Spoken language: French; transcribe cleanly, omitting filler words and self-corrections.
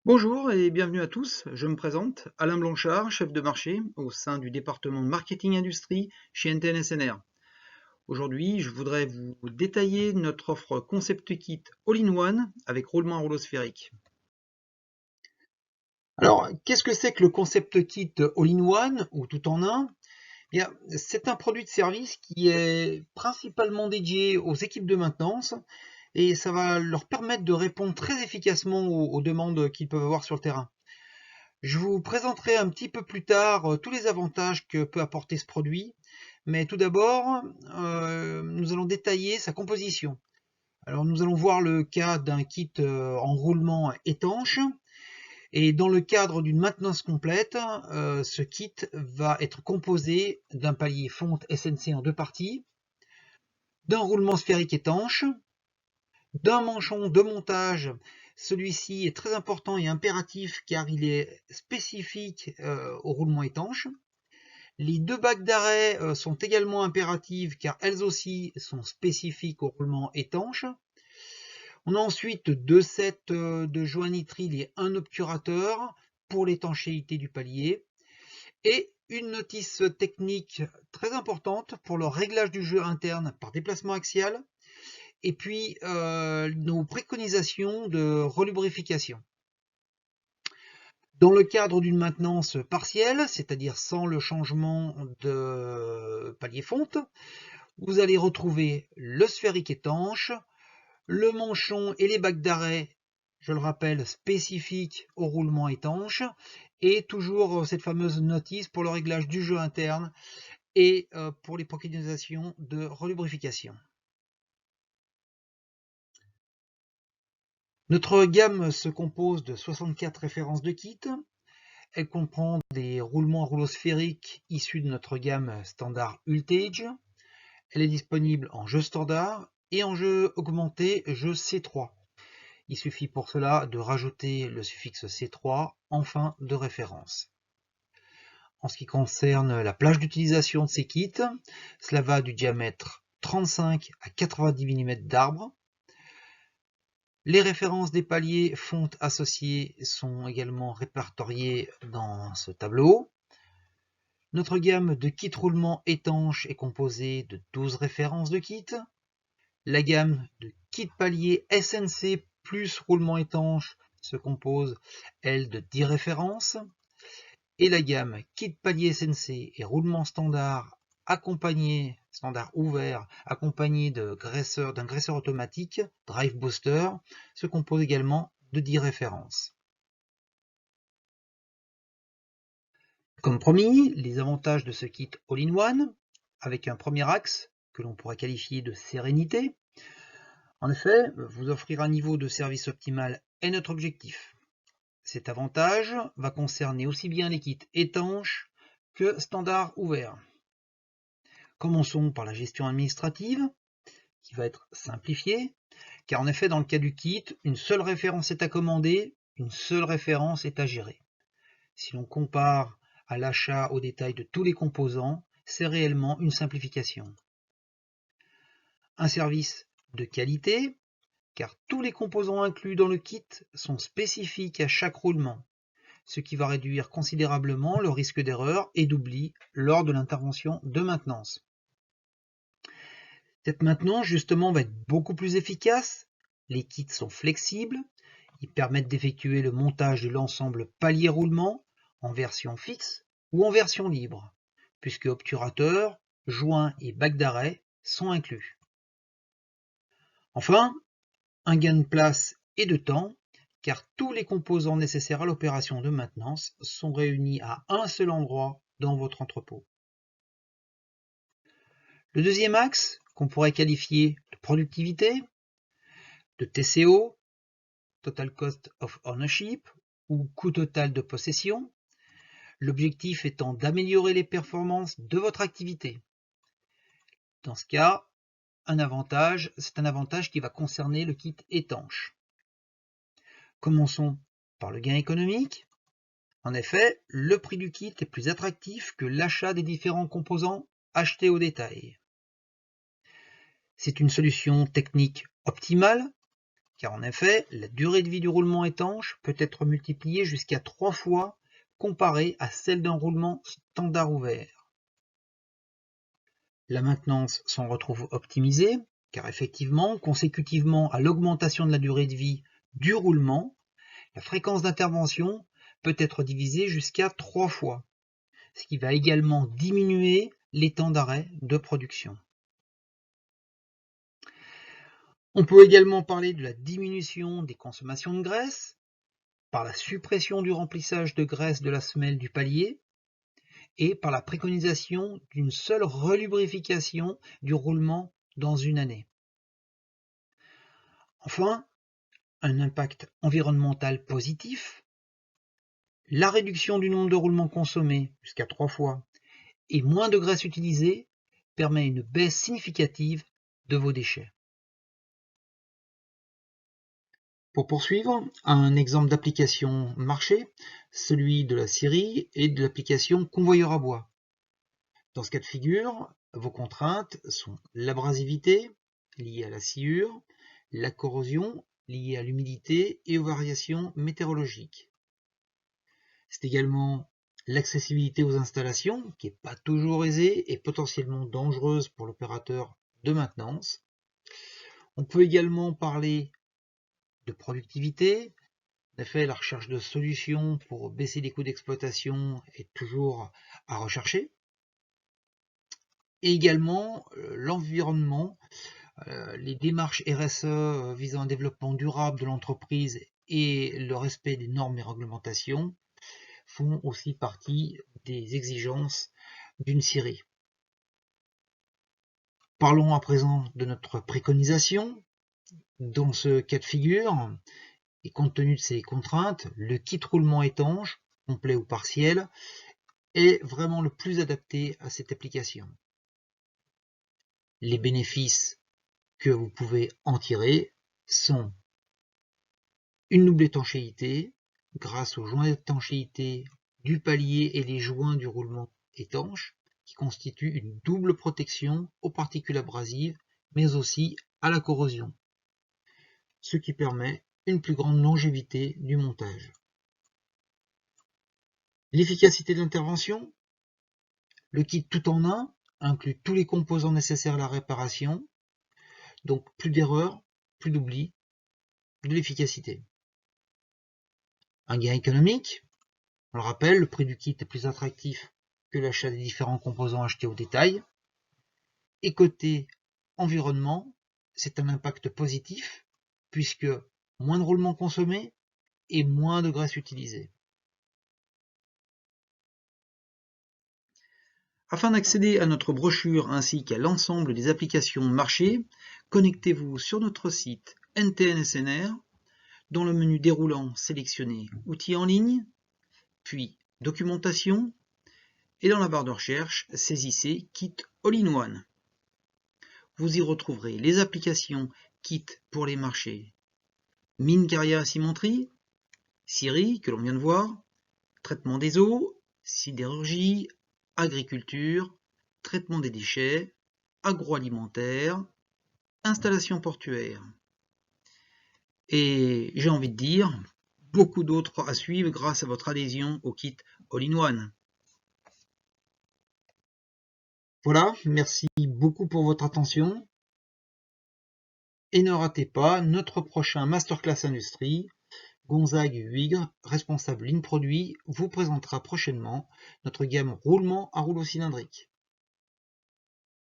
Bonjour et bienvenue à tous. Je me présente, Alain Blanchard, chef de marché au sein du département marketing industrie chez NTN SNR. Aujourd'hui, je voudrais vous détailler notre offre Concept Kit All-in-One avec roulement à rouleau sphérique. Alors, qu'est-ce que c'est que le Concept Kit All-in-One ou tout en un? Bien, c'est un produit de service qui est principalement dédié aux équipes de maintenance et ça va leur permettre de répondre très efficacement aux demandes qu'ils peuvent avoir sur le terrain. Je vous présenterai un petit peu plus tard tous les avantages que peut apporter ce produit, mais tout d'abord, nous allons détailler sa composition. Alors nous allons voir le cas d'un kit en roulement étanche, et dans le cadre d'une maintenance complète, ce kit va être composé d'un palier fonte SNC en deux parties, d'un roulement sphérique étanche, d'un manchon de montage. Celui-ci est très important et impératif car il est spécifique au roulement étanche. Les deux bagues d'arrêt sont également impératives car elles aussi sont spécifiques au roulement étanche. On a ensuite deux sets de joints nitriles et un obturateur pour l'étanchéité du palier. Et une notice technique très importante pour le réglage du jeu interne par déplacement axial. Et puis nos préconisations de relubrification. Dans le cadre d'une maintenance partielle, c'est-à-dire sans le changement de palier fonte, vous allez retrouver le sphérique étanche, le manchon et les bagues d'arrêt, je le rappelle, spécifiques au roulement étanche, et toujours cette fameuse notice pour le réglage du jeu interne et pour les préconisations de relubrification. Notre gamme se compose de 64 références de kit. Elle comprend des roulements à rouleau sphérique issus de notre gamme standard Ultage. Elle est disponible en jeu standard et en jeu augmenté jeu C3. Il suffit pour cela de rajouter le suffixe C3 en fin de référence. En ce qui concerne la plage d'utilisation de ces kits, cela va du diamètre 35 à 90 mm d'arbre. Les références des paliers fonte associés sont également répertoriées dans ce tableau. Notre gamme de kits roulement étanche est composée de 12 références de kits. La gamme de kits paliers SNC plus roulement étanche se compose, elle, de 10 références. Et la gamme kit palier SNC et roulement standard accompagné, standard ouvert, accompagné d'un graisseur automatique, Drive Booster, se compose également de 10 références. Comme promis, les avantages de ce kit All-in-One, avec un premier axe que l'on pourrait qualifier de sérénité. En effet, vous offrir un niveau de service optimal est notre objectif. Cet avantage va concerner aussi bien les kits étanches que standard ouvert. Commençons par la gestion administrative, qui va être simplifiée, car en effet, dans le cas du kit, une seule référence est à commander, une seule référence est à gérer. Si l'on compare à l'achat au détail de tous les composants, c'est réellement une simplification. Un service de qualité, car tous les composants inclus dans le kit sont spécifiques à chaque roulement, ce qui va réduire considérablement le risque d'erreur et d'oubli lors de l'intervention de maintenance. Cette maintenance, justement, va être beaucoup plus efficace. Les kits sont flexibles. Ils permettent d'effectuer le montage de l'ensemble palier-roulement en version fixe ou en version libre, puisque obturateur, joint et bague d'arrêt sont inclus. Enfin, un gain de place et de temps, car tous les composants nécessaires à l'opération de maintenance sont réunis à un seul endroit dans votre entrepôt. Le deuxième axe, qu'on pourrait qualifier de productivité, de TCO, Total Cost of Ownership, ou coût total de possession, l'objectif étant d'améliorer les performances de votre activité. Dans ce cas, c'est un avantage qui va concerner le kit étanche. Commençons par le gain économique. En effet, le prix du kit est plus attractif que l'achat des différents composants achetés au détail. C'est une solution technique optimale car en effet, la durée de vie du roulement étanche peut être multipliée jusqu'à 3 fois comparée à celle d'un roulement standard ouvert. La maintenance s'en retrouve optimisée, car effectivement, consécutivement à l'augmentation de la durée de vie du roulement, la fréquence d'intervention peut être divisée jusqu'à 3 fois, ce qui va également diminuer les temps d'arrêt de production. On peut également parler de la diminution des consommations de graisse par la suppression du remplissage de graisse de la semelle du palier et par la préconisation d'une seule relubrification du roulement dans une année. Enfin, un impact environnemental positif, la réduction du nombre de roulements consommés jusqu'à 3 fois et moins de graisse utilisée permet une baisse significative de vos déchets. Pour poursuivre, un exemple d'application marché, celui de la scierie et de l'application convoyeur à bois. Dans ce cas de figure, vos contraintes sont l'abrasivité liée à la sciure, la corrosion liée à l'humidité et aux variations météorologiques. C'est également l'accessibilité aux installations qui n'est pas toujours aisée et potentiellement dangereuse pour l'opérateur de maintenance. On peut également parler de productivité. En effet, la recherche de solutions pour baisser les coûts d'exploitation est toujours à rechercher. Et également l'environnement, les démarches RSE visant un développement durable de l'entreprise et le respect des normes et réglementations font aussi partie des exigences d'une scierie. Parlons à présent de notre préconisation. Dans ce cas de figure, et compte tenu de ces contraintes, le kit roulement étanche, complet ou partiel, est vraiment le plus adapté à cette application. Les bénéfices que vous pouvez en tirer sont une double étanchéité, grâce aux joints d'étanchéité du palier et les joints du roulement étanche, qui constituent une double protection aux particules abrasives, mais aussi à la corrosion, ce qui permet une plus grande longévité du montage. L'efficacité de l'intervention, le kit tout en un inclut tous les composants nécessaires à la réparation, donc plus d'erreurs, plus d'oubli, de l'efficacité. Un gain économique, on le rappelle, le prix du kit est plus attractif que l'achat des différents composants achetés au détail. Et côté environnement, c'est un impact positif, puisque moins de roulements consommés et moins de graisse utilisée. Afin d'accéder à notre brochure ainsi qu'à l'ensemble des applications marché, connectez-vous sur notre site NTN-SNR. Dans le menu déroulant, sélectionnez Outils en ligne, puis Documentation, et dans la barre de recherche, saisissez Kit All-in-One. Vous y retrouverez les applications Kit pour les marchés mine, carrière et cimenterie, scierie que l'on vient de voir, traitement des eaux, sidérurgie, agriculture, traitement des déchets, agroalimentaire, installation portuaire. Et j'ai envie de dire, beaucoup d'autres à suivre grâce à votre adhésion au kit All-in-One. Voilà, merci beaucoup pour votre attention. Et ne ratez pas notre prochain Masterclass Industrie. Gonzague Huygre, responsable ligne produit, vous présentera prochainement notre gamme roulement à rouleau cylindrique.